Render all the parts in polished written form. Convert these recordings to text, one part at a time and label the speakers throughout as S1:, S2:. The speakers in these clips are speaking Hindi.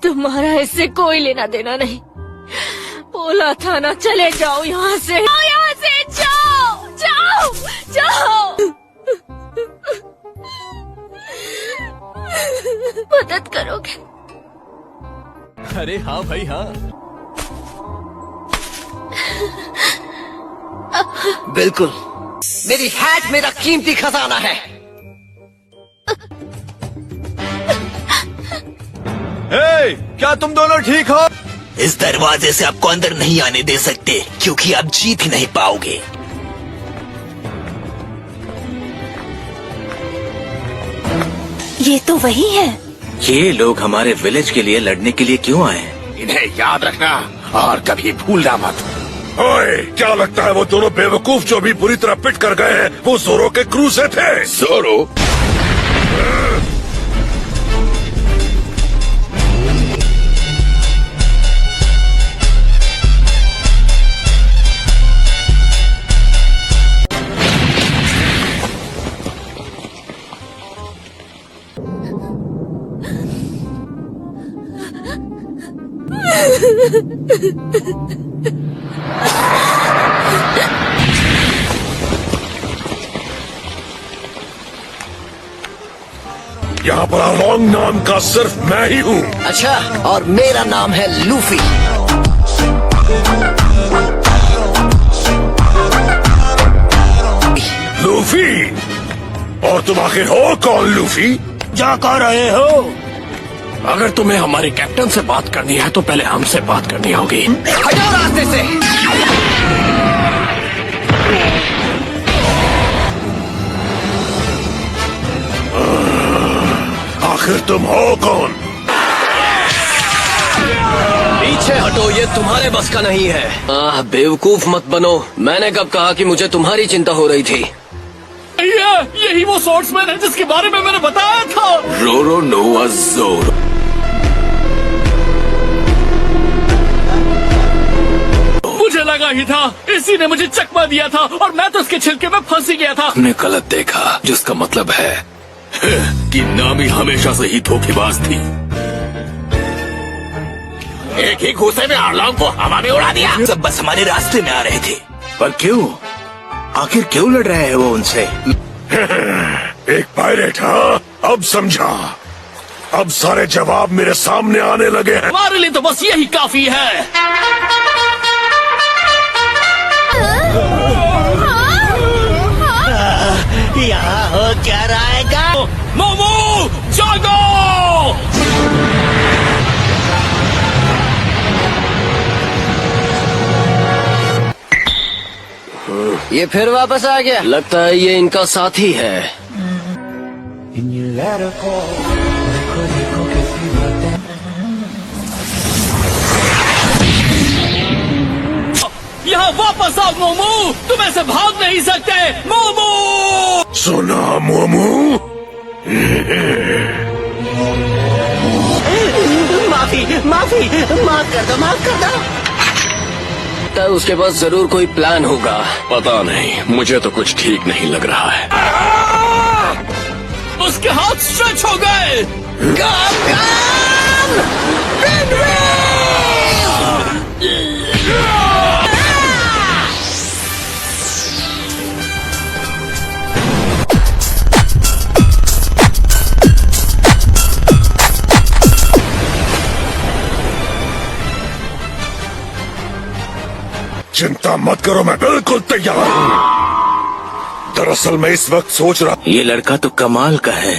S1: तुम्हारा इससे कोई लेना देना नहीं। बोला था ना, चले जाओ यहाँ से, यहाँ से जाओ, जाओ, जाओ। मदद करोगे?
S2: अरे हाँ भाई हाँ।
S3: बिल्कुल, मेरी हैट मेरा कीमती खजाना है।
S2: हे, क्या तुम दोनों ठीक हो?
S4: इस दरवाजे से आपको अंदर नहीं आने दे सकते क्योंकि आप जीत ही नहीं पाओगे।
S1: ये तो वही है।
S4: ये लोग हमारे विलेज के लिए लड़ने के लिए क्यों आए?
S5: इन्हें याद रखना और कभी भूलना मत। ओए, क्या लगता है वो दोनों बेवकूफ जो भी बुरी तरह पिट कर गए हैं वो जोरो के क्रू से थे? जोरो? यहाँ पर अलोंग नाम का सिर्फ मैं ही हूँ।
S3: अच्छा, और मेरा नाम है लूफी।
S5: लूफी? और तुम आखिर हो कौन लूफी?
S3: क्या कह रहे हो?
S5: अगर तुम्हें हमारे कैप्टन से बात करनी है तो पहले हमसे बात करनी होगी।
S3: हटाओ रास्ते से।
S5: आखिर तुम हो कौन?
S6: पीछे हटो, ये तुम्हारे बस का नहीं है। बेवकूफ मत बनो। मैंने कब कहा कि मुझे तुम्हारी चिंता हो रही थी?
S2: यही वो स्वॉर्ड्समैन है जिसके बारे में मैंने बताया था।
S5: रोरो नोआ जोरो।
S2: मुझे लगा ही था, इसी ने मुझे चकमा दिया था और मैं तो उसके छिलके में फंस ही गया था।
S5: हमने गलत देखा, जिसका मतलब है कि नामी हमेशा से ही धोखेबाज थी। एक ही घूसे में आर्लोंग को हवा में उड़ा दिया।
S4: सब बस हमारे रास्ते में आ रहे थे। पर क्यों? आखिर क्यों लड़ रहे हैं वो उनसे?
S5: एक पायरेट, हाँ? अब समझा। अब सारे जवाब मेरे सामने आने लगे हैं।
S2: हमारे लिए तो बस यही काफी है।
S3: यहाँ हो क्या रहा है?
S2: मोमो, जागो!
S6: ये फिर वापस आ गया। लगता है ये इनका साथी है।
S2: यहाँ वापस आओ मोमो, तुम ऐसे भाग नहीं सकते। मोमो!
S5: सुना मोमो?
S3: माफी, माफी, माफ कर दो, माफ कर दो।
S6: लगता है उसके पास जरूर कोई प्लान होगा।
S5: पता नहीं, मुझे तो कुछ ठीक नहीं लग रहा है।
S2: उसके हाथ स्ट्रेच हो गए।
S5: चिंता मत करो, मैं बिल्कुल तैयार हूँ। दरअसल मैं इस वक्त सोच रहा।
S4: ये लड़का तो कमाल का है।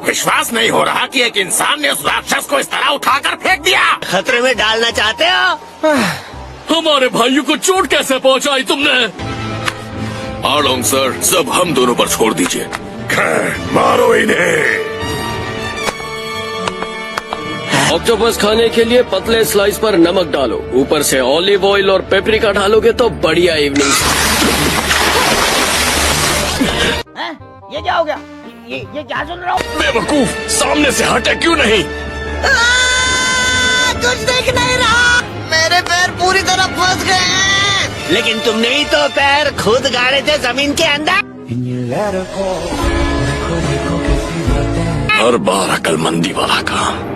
S5: विश्वास नहीं हो रहा कि एक इंसान ने उस राक्षस को इस तरह उठाकर फेंक दिया।
S3: खतरे में डालना चाहते हो?
S2: हमारे भाइयों को चोट कैसे पहुंचाई तुमने?
S5: आर्लोंग सर, सब हम दोनों पर छोड़ दीजिए। खैर, मारो इन्हें।
S6: ऑक्टोपस खाने के लिए पतले स्लाइस पर नमक डालो, ऊपर से ऑलिव ऑयल और पेपरिका डालोगे तो बढ़िया इवनिंग।
S3: ये क्या हो गया? ये क्या सुन रहा हूँ?
S5: बेवकूफ, सामने से हटे क्यों नहीं?
S3: कुछ देख नहीं रहा। मेरे पैर पूरी तरह फंस गए हैं। लेकिन तुमने ही तो पैर खुद गाड़े थे जमीन के अंदर।
S5: हर बार अकलमंदी वाला काम।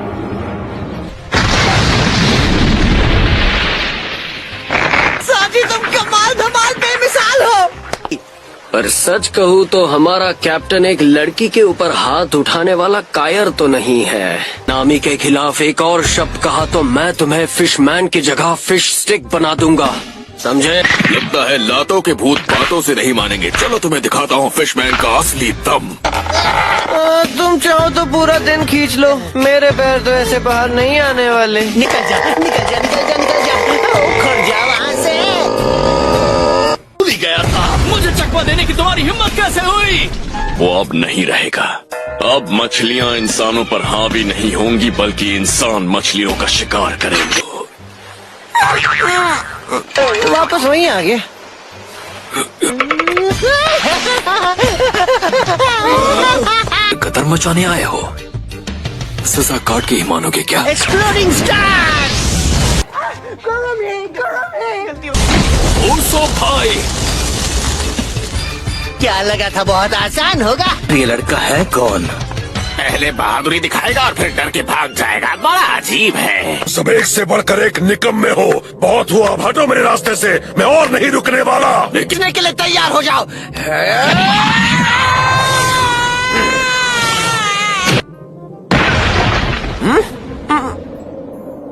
S6: पर सच कहूँ तो हमारा कैप्टन एक लड़की के ऊपर हाथ उठाने वाला कायर तो नहीं है। नामी के खिलाफ एक और शब्द कहा तो मैं तुम्हें फिशमैन की जगह फिश स्टिक बना दूंगा, समझे?
S5: लगता है लातों के भूत बातों से नहीं मानेंगे। चलो तुम्हें दिखाता हूँ फिशमैन का असली दम।
S6: तुम चाहो तो पूरा दिन खींच लो, मेरे पैर तो ऐसे बाहर नहीं आने वाले।
S3: निकल जा निकल जा निकल जा निकल जा, उखड़ जा वहाँ से।
S2: भूल ही गया था, मुझे चकमा देने की तुम्हारी हिम्मत कैसे हुई?
S5: वो अब नहीं रहेगा। अब मछलियाँ इंसानों पर हावी नहीं होंगी, बल्कि इंसान मछलियों का शिकार करेंगे।
S6: वापस वहीं आ गया।
S4: कतर मचाने आए हो, सजा काट के ही मानोगे क्या?
S3: Exploding star.
S4: ओसो भाई,
S3: क्या लगा था बहुत आसान होगा?
S4: ये लड़का है कौन?
S5: पहले बहादुरी दिखाएगा और फिर डर के भाग जाएगा। बड़ा अजीब है। सब एक से बढ़कर एक निकम्मे हो। बहुत हुआ, अब हटो मेरे रास्ते से, मैं और नहीं रुकने वाला।
S3: रुकने के लिए तैयार हो जाओ।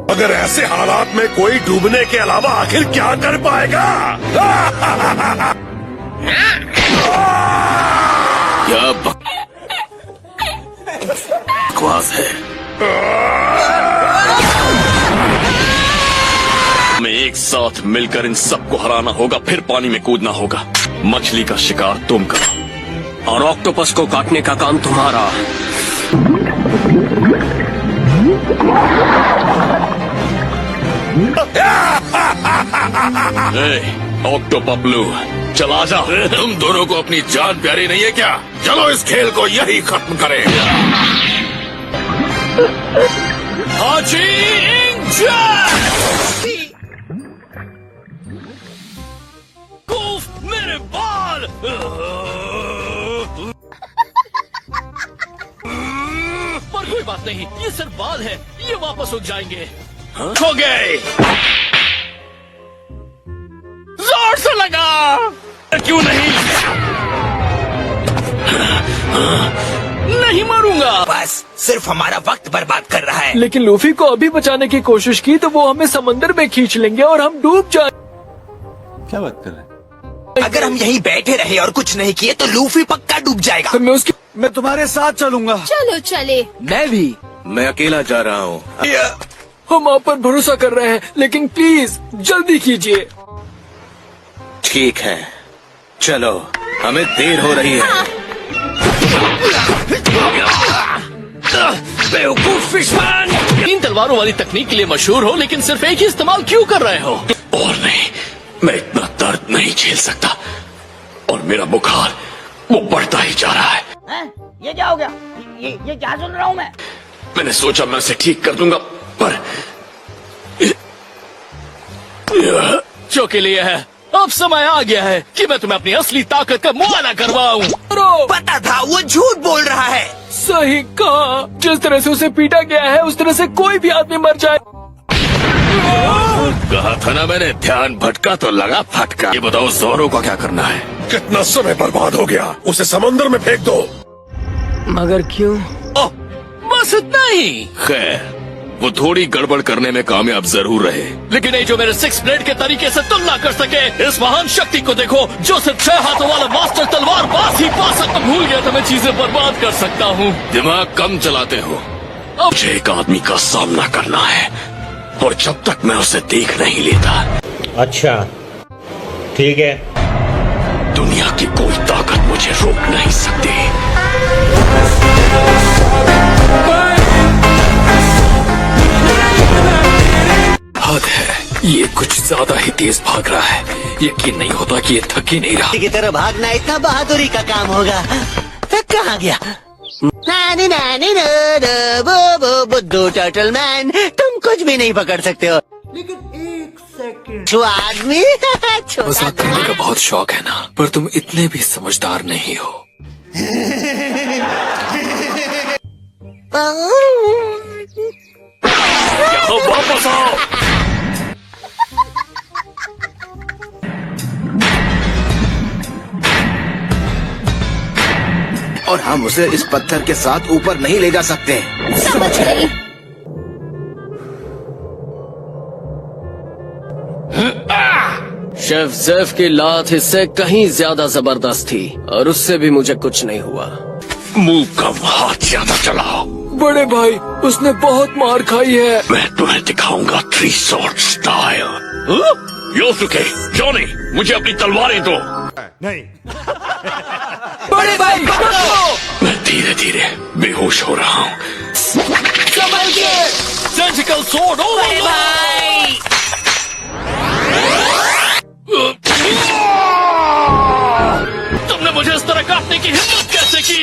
S5: अगर ऐसे हालात में कोई डूबने के अलावा आखिर क्या कर पाएगा?
S4: क्या बकवास है?
S5: हमें एक साथ मिलकर इन सबको हराना होगा, फिर पानी में कूदना होगा। मछली का शिकार तुम करो
S6: और ऑक्टोपस को काटने का काम तुम्हारा।
S5: ऑक्टोपप्लू, चला जा। तुम दोनों को अपनी जान प्यारी नहीं है क्या? चलो इस खेल को यही खत्म करें।
S2: हाजी उफ, मेरे बाल! पर कोई बात नहीं, ये सिर्फ बाल है, ये वापस उग जाएंगे। हो गए। जोर से लगा। क्यों नहीं? नहीं मारूंगा।
S3: बस सिर्फ हमारा वक्त बर्बाद कर रहा है।
S7: लेकिन लूफी को अभी बचाने की कोशिश की तो वो हमें समंदर में खींच लेंगे और हम डूब जाएंगे।
S8: क्या बात कर रहे हैं?
S3: अगर हम यहीं बैठे रहे और कुछ नहीं किए तो लूफी पक्का डूब जाएगा।
S7: तो
S8: मैं तुम्हारे साथ चलूंगा।
S1: चलो चले।
S6: मैं भी।
S4: मैं अकेला जा रहा हूँ।
S7: हम आप पर भरोसा कर रहे हैं, लेकिन प्लीज जल्दी कीजिए।
S4: ठीक है, चलो, हमें देर हो रही है।
S2: बेवकूफ फिशमैन! 3 तलवारों वाली तकनीक के लिए मशहूर हो, लेकिन सिर्फ एक ही इस्तेमाल क्यों कर रहे हो?
S5: और नहीं, मैं इतना दर्द नहीं झेल सकता और मेरा बुखार वो बढ़ता ही जा रहा है।
S3: ये क्या हो गया? ये क्या सुन रहा हूँ मैं?
S5: मैंने सोचा मैं उसे ठीक कर दूंगा, पर
S2: जो के लिए है, अब समय आ गया है कि मैं तुम्हें अपनी असली ताकत का मुआयना करवाऊं।
S3: पता था वो झूठ बोल रहा है।
S7: सही कहा, जिस तरह से उसे पीटा गया है उस तरह से कोई भी आदमी मर जाए।
S5: कहा था ना मैंने, ध्यान भटका तो लगा फटका। ये बताओ जोरो का क्या करना है? कितना समय बर्बाद हो गया, उसे समंदर में फेंक दो।
S6: मगर क्यों?
S2: ओह, बस इतना ही।
S5: खैर, वो थोड़ी गड़बड़ करने में कामयाब जरूर रहे,
S2: लेकिन नहीं जो मेरे 6 ब्लेड के तरीके से तुलना कर सके। इस महान शक्ति को देखो जो सिर्फ 6 हाथों वाला मास्टर तलवार बाज ही पा सकता। भूल गया था मैं चीजें बर्बाद कर सकता हूँ।
S5: दिमाग कम चलाते हो। अब मुझे एक आदमी का सामना करना है और जब तक मैं उसे देख नहीं लेता,
S8: अच्छा, ठीक है।
S5: दुनिया की कोई ताकत मुझे रोक नहीं सकती।
S4: हद है, ये कुछ ज्यादा ही तेज भाग रहा है। यकीन नहीं होता कि ये थक ही नहीं रहा।
S3: की तरह भागना इतना बहादुरी का काम होगा। कहाँ गया? नानी नानी बुद्धू टर्टल मैन, तुम कुछ भी नहीं पकड़ सकते हो। लेकिन एक सेकंड, जो आदमी
S4: मजाक करने का बहुत शौक है ना, पर तुम इतने भी समझदार नहीं हो।
S5: वापस आओ।
S9: हम उसे इस पत्थर के साथ ऊपर नहीं ले जा सकते।
S1: समझ गई।
S6: शेफ जेफ की लात इससे कहीं ज्यादा जबरदस्त थी और उससे भी मुझे कुछ नहीं हुआ।
S5: मुंह कम, हाथ ज्यादा चलाओ।
S7: बड़े भाई, उसने बहुत मार खाई है।
S5: मैं तुम्हें दिखाऊंगा 3 sword स्टाइल। योसुके, जॉनी, मुझे अपनी तलवारें दो।
S8: नहीं।
S7: बड़े भाई, पकड़ो।
S5: मैं धीरे धीरे बेहोश हो रहा हूँ।
S7: संभल के।
S2: सर्जिकल स्वॉर्ड तुमने मुझे इस तरह काटने की हिम्मत कैसे की?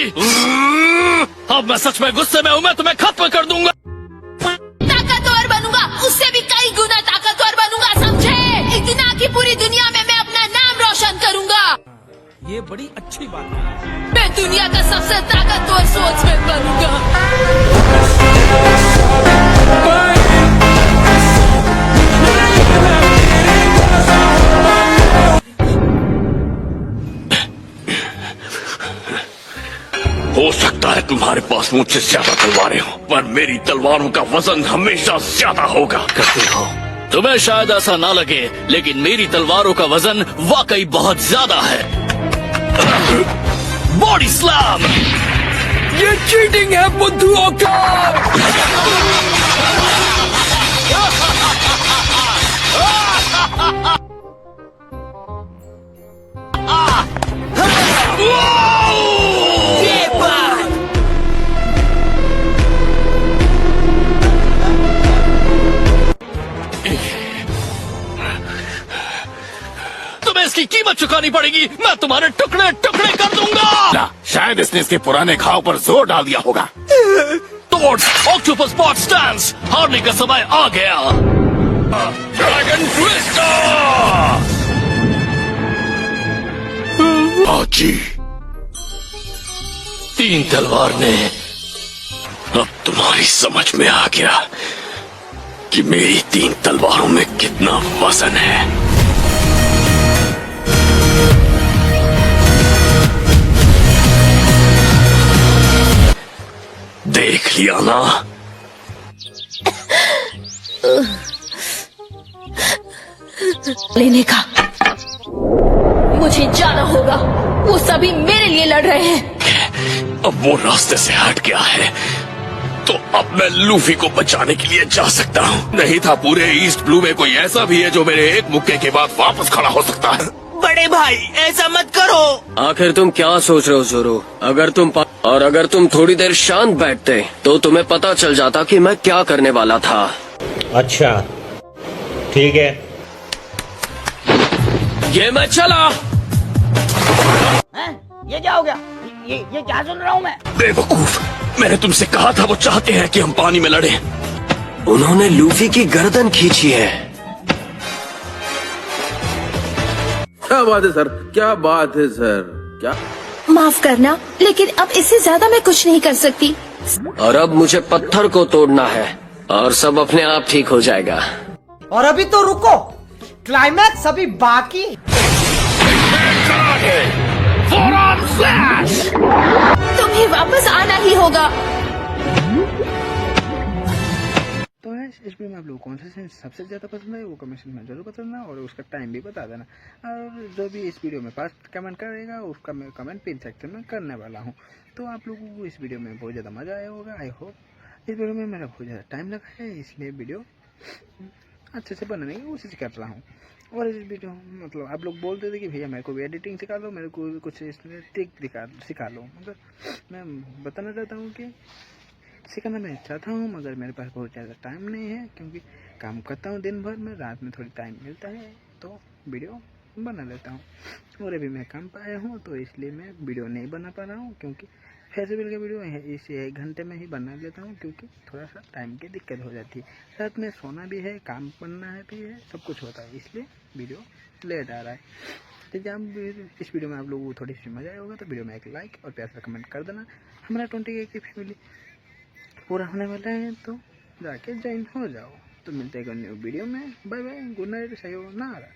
S2: अब मैं सच में गुस्से में हूँ, मैं तुम्हें खत्म कर दूंगा।
S1: ताकतवर बनूंगा, उससे भी कई गुना ताकतवर बनूंगा, समझे? इतना कि पूरी दुनिया में मैं अपना नाम रोशन करूंगा।
S7: ये बड़ी अच्छी बात है।
S1: मैं दुनिया का सबसे ताकतवर स्पोर्ट्समैन बनूंगा।
S5: हो सकता है तुम्हारे पास मुझसे ज्यादा तलवारें हो, पर मेरी तलवारों का वजन हमेशा ज्यादा होगा।
S2: करते हो तुम्हें शायद ऐसा ना लगे, लेकिन मेरी तलवारों का वजन वाकई बहुत ज्यादा है। Body slam.
S7: ये चीटिंग है बुद्धुओं का।
S2: तुम्हें इसकी कीमत चुकानी पड़ेगी। मैं तुम्हारे टुकड़े टुकड़े कर दूंगा।
S5: शायद इसने इसके पुराने घाव पर जोर डाल दिया होगा।
S2: ऑक्टोपस बॉट स्टैंस, हारने का समय आ गया।
S5: Dragon twister. आजी,
S2: 3 तलवार ने
S5: अब तुम्हारी समझ में आ गया कि मेरी 3 तलवारों में कितना वजन है। देख लिया ना?
S1: लेने का मुझे जाना होगा। वो सभी मेरे लिए लड़ रहे हैं।
S5: अब वो रास्ते से हट गया है, तो अब मैं लूफी को बचाने के लिए जा सकता हूँ। नहीं था पूरे ईस्ट ब्लू में कोई ऐसा भी है जो मेरे एक मुक्के के बाद वापस खड़ा हो सकता है।
S3: बड़े भाई, ऐसा मत करो।
S6: आखिर तुम क्या सोच रहे हो जोरो? अगर तुम थोड़ी देर शांत बैठते तो तुम्हें पता चल जाता कि मैं क्या करने वाला था।
S8: अच्छा, ठीक है।
S6: ये मैं चला।
S3: ये क्या हो गया? ये क्या सुन रहा हूँ मैं?
S5: बेवकूफ, मैंने तुमसे कहा था वो चाहते हैं कि हम पानी में लड़ें।
S6: उन्होंने लूफी की गर्दन खींची है।
S10: क्या बात है सर, क्या बात है सर, क्या?
S1: माफ करना, लेकिन अब इससे ज्यादा मैं कुछ नहीं कर सकती।
S6: और अब मुझे पत्थर को तोड़ना है और सब अपने आप ठीक हो जाएगा।
S11: और अभी तो रुको, क्लाइमैक्स अभी बाकी।
S1: तुम्हें वापस आना ही होगा।
S10: तो है इस वीडियो में आप लोगों को कौन सा सीन सबसे ज्यादा पसंद है वो कमेंट में जरूर बताना और उसका टाइम भी बता देना। और जो भी इस वीडियो में फर्स्ट कमेंट करेगा उसका मैं कमेंट पिन सेक्शन में करने वाला हूँ। तो आप लोगों को इस वीडियो में बहुत ज़्यादा मज़ा आया होगा। आई होप इस वीडियो में मेरा बहुत ज़्यादा टाइम लगा है, इसलिए वीडियो अच्छे से बनाने की कोशिश कर रहा हूँ। और इस वीडियो मतलब आप लोग बोलते थे कि भैया मेरे को भी एडिटिंग सिखा लो, मेरे को कुछ इसमें ट्रिक सिखा लो। मगर मैं बताना चाहता हूँ कि सिखाना मैं चाहता हूँ, मगर मेरे पास बहुत ज़्यादा टाइम नहीं है, क्योंकि काम करता हूँ दिन भर में, रात में थोड़ी टाइम मिलता है तो वीडियो बना लेता हूँ। और अभी मैं काम पर आया हूँ तो इसलिए मैं वीडियो नहीं बना पा रहा हूँ, क्योंकि फेस्टिवल का वीडियो है इसे 1 घंटे में ही बना लेता हूँ, क्योंकि थोड़ा सा टाइम की दिक्कत हो जाती है। रात में सोना भी है, काम करना है भी है, सब कुछ होता है, इसलिए वीडियो लेट आ रहा है। ठीक है, अब इस वीडियो में आप लोगों को थोड़ी सी मज़ा आया होगा तो वीडियो में एक लाइक और प्यार से कमेंट कर देना। हमारा 20K की फैमिली पूरा होने वाला है तो जाके ज्वाइन हो जाओ। तो मिलते हैं न्यू वीडियो में। Bye bye, good night, sayonara.